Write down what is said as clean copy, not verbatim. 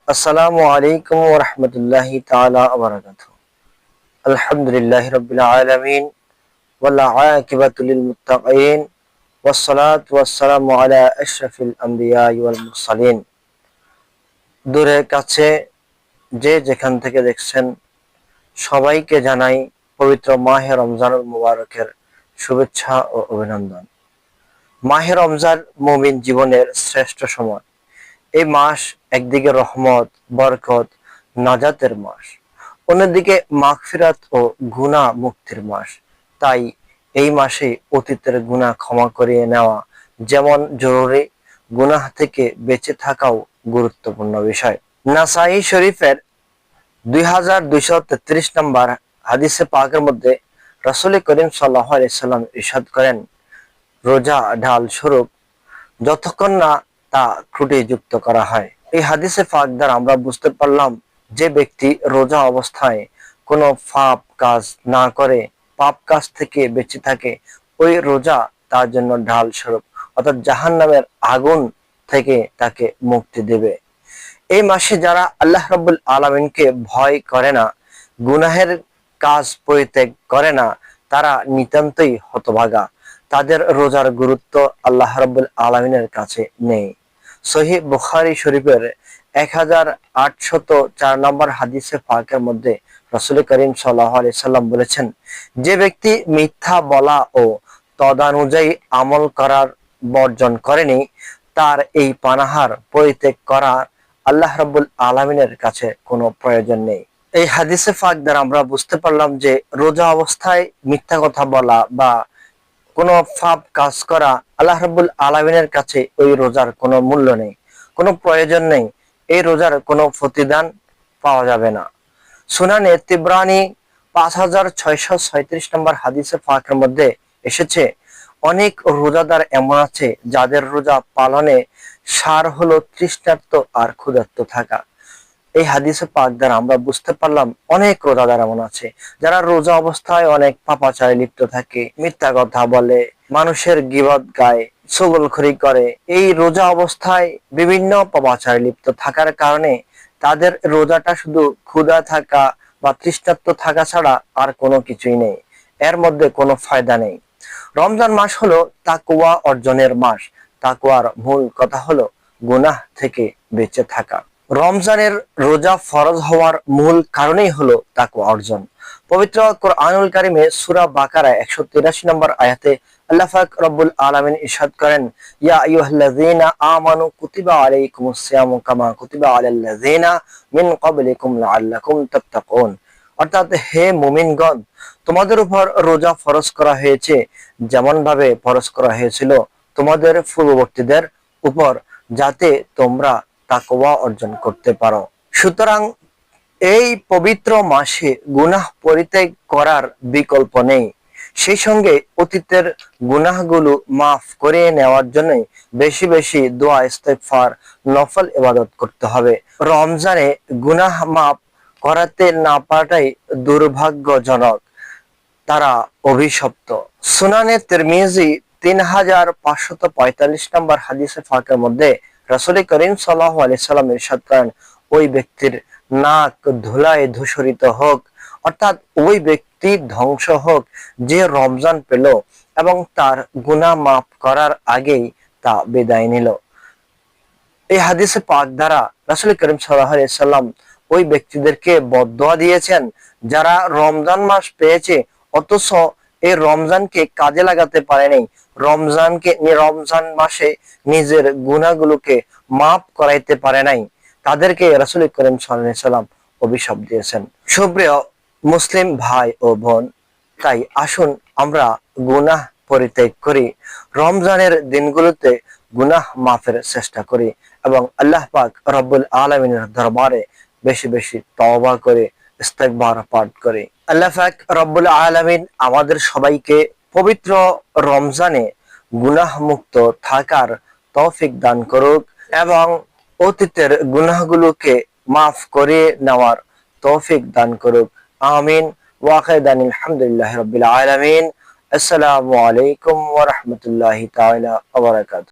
আসসালামু আলাইকুম ওয়া রাহমাতুল্লাহি তাআলা ওয়া বারাকাতুহু। আলহামদুলিল্লাহি রাব্বিল আলামিন ওয়াল আকিবাতু লিল মুত্তাকিন ওয়াস সালাতু ওয়াস সালামু আলা আশরাফিল আমবিয়া ওয়াল মুরসালিন। দূরে কাছে যে যেখান থেকে দেখছেন সবাইকে জানাই পবিত্র মাহে রমজানুল মুবারকের শুভেচ্ছা ও অভিনন্দন। মাহে রমজান মুমিন জীবনের শ্রেষ্ঠ সময়। এই মাস একদিকে রহমত, বরকত, নাজাতের মাস, অন্যদিকে মাগফিরাত ও গুনাহ মুক্তির মাস। তাই এই মাসে অতীতের গুনাহ ক্ষমা করিয়ে নেওয়া যেমন জরুরি, গুনাহ থেকে বেঁচে থাকাও গুরুত্বপূর্ণ বিষয়। নাসাই শরীফের 2233 নম্বর হাদিসে পাকের মধ্যে রাসূল করিম সাল্লাল্লাহু আলাইহি সাল্লাম ইরশাদ করেন, রোজা ঢাল স্বরূপ যতক্ষণ না তা ত্রুটিযুক্ত করা হয়। এই হাদিসে পাক দ্বারা আমরা বুঝতে পারলাম যে ব্যক্তি রোজা অবস্থায় কোনো পাপ কাজ না করে, পাপ কাজ থেকে বেঁচে থাকে, ওই রোজা তার জন্য ঢাল স্বরূপ, অর্থাৎ জাহান্নামের আগুন থেকে তাকে মুক্তি দেবে। এই মাসে যারা আল্লাহ রাব্বুল আলামিনকে ভয় করে না, গুনাহের কাজ পরিত্যাগ করে না, তারা নিতান্তই হতভাগা। তাদের রোজার গুরুত্ব আল্লাহ রাব্বুল আলামিনের কাছে নেই। সহিহ বুখারী শরীফের 1804 নম্বর হাদিসে পাকের মধ্যে রাসূল করিম সাল্লাল্লাহু আলাইহি সাল্লাম বলেছেন, যে ব্যক্তি মিথ্যা বলা ও তদানুযায়ী আমল করার বর্জন করেনি, তার এই পানাহার পরিত্যাগ করা আল্লাহ রাব্বুল আলামিনের কাছে কোনো প্রয়োজন নেই। এই হাদিসে পাক দ্বারা আমরা বুঝতে পারলাম যে রোজা অবস্থায় মিথ্যা কথা বলা বা কোনো পাপ কাজ করা আল্লাহ রাব্বুল আলামিনের কাছে ওই রোজার কোনো মূল্য নেই, কোনো প্রয়োজন নেই। এই রোজার কোনো প্রতিদান পাওয়া যাবে না। সুনানে তিবরানি 5636 নম্বর হাদিসে পাকের মধ্যে এসেছে, অনেক রোজাদার এমন আছে যাদের রোজা পালনে সার হলো তৃষ্ণার্ত আর ক্ষুধার্ত থাকা। এই হাদিসে পাক দ্বারা আমরা বুঝতে পারলাম অনেক রোজাদার এমন আছে যারা রোজা অবস্থায় অনেক পাপাচারে লিপ্ত থাকে, মিথ্যা কথা বলে, মানুষের গীবত গায়, চুগলখড়ি করে। এই রোজা অবস্থায় বিভিন্ন পাপাচারে লিপ্ত থাকার কারণে তাদের রোজাটা শুধু ক্ষুধা থাকা বা তৃষ্ণার্ত থাকা ছাড়া আর কোনো কিছুই নেই, এর মধ্যে কোনো ফায়দা নেই। রমজান মাস হলো তাকওয়া অর্জনের মাস। তাকওয়ার মূল কথা হলো গুনাহ থেকে বেঁচে থাকা। রমজানের রোজা ফরজ হওয়ার মূল কারণই হলো তাকওয়া অর্জন। পবিত্র কোরআনুল কারিমে সূরা বাকারা 183 নম্বর আয়াতে আল্লাহ পাক রব্বুল আলামিন ইরশাদ করেন, ইয়া আইয়ুহাল্লাযীনা আমানু কুতিবা আলাইকুমুস সিয়ামু কামা কুতিবা আলাল্লাযীনা মিন ক্বাবলিকুম লাআল্লাকুম তাত্তাকুন। অর্থাৎ হে মুমিনগণ, তোমাদের উপর রোজা ফরজ করা হয়েছে যেমন ভাবে ফরজ করা হয়েছিল তোমাদের পূর্ববর্তীদের উপর, যাতে তোমরা তাকওয়া অর্জন করতে পারো। সুতরাং এই পবিত্র মাসে গুনাহ পরিত্যাগ করার বিকল্প নেই। সেই সঙ্গে অতীতের গুনাহগুলো মাফ করে নেওয়ার জন্য বেশি বেশি দোয়া, ইস্তেগফার, নফল ইবাদত করতে হবে। রমজানে গুনাহ মাফ করাতে না পারাটাই দুর্ভাগ্যজনক, তারা অভিশপ্ত। সুনানে তিরমিজি 3545 নম্বর হাদিসে পাকের মধ্যে রাসূল করিম সাল্লাল্লাহু আলাইহি সাল্লাম ইরশাদ করেন, ওই ব্যক্তির নাক ধুলায় ধূসরিত হোক, অর্থাৎ ওই ব্যক্তি ধ্বংস হোক যে রমজান পেল এবং তার গুনাহ মাফ করার আগেই তা বিদায় নিল। এই হাদিসে পাক দ্বারা রাসূল করিম সাল্লাল্লাহু আলাইহি সাল্লাম ওই ব্যক্তিদেরকে বদদোয়া দিয়েছেন যারা রমজান মাস পেয়েছে অথচ এই রমজানকে কাজে লাগাতে পারে নাই, রমজান মাসে নিজের গুনাহগুলোকে মাফ করাইতে পারে নাই, তাদেরকে রাসূল করিম সাল্লাল্লাহু আলাইহি সাল্লাম অভিশাপ দিয়েছেন। সুপ্রিয় মুসলিম ভাই ও বোন, তাই আসুন আমরা গুনাহ পরিত্যাগ করি, রমজানের দিনগুলোতে গুনাহ মাফের চেষ্টা করি এবং আল্লাহ পাক রব্বুল আলামিনের দরবারে বেশি বেশি তওবা করে ইস্তেগফার পাঠ করি। আল্লাহ পাক রব্বুল আলামিন আমাদের সবাইকে পবিত্র রমজানে গুনাহ মুক্ত থাকার তৌফিক দান করুক এবং অতীতের গুনাহগুলোকে মাফ করে নেওয়ার তৌফিক দান করুক। আমিন। ওয়া আখিরান আলহামদুলিল্লাহি রাব্বিল আলামিন। আসসালামু আলাইকুম ওয়া রাহমাতুল্লাহি তাআলা ওয়া বারাকাতুহু।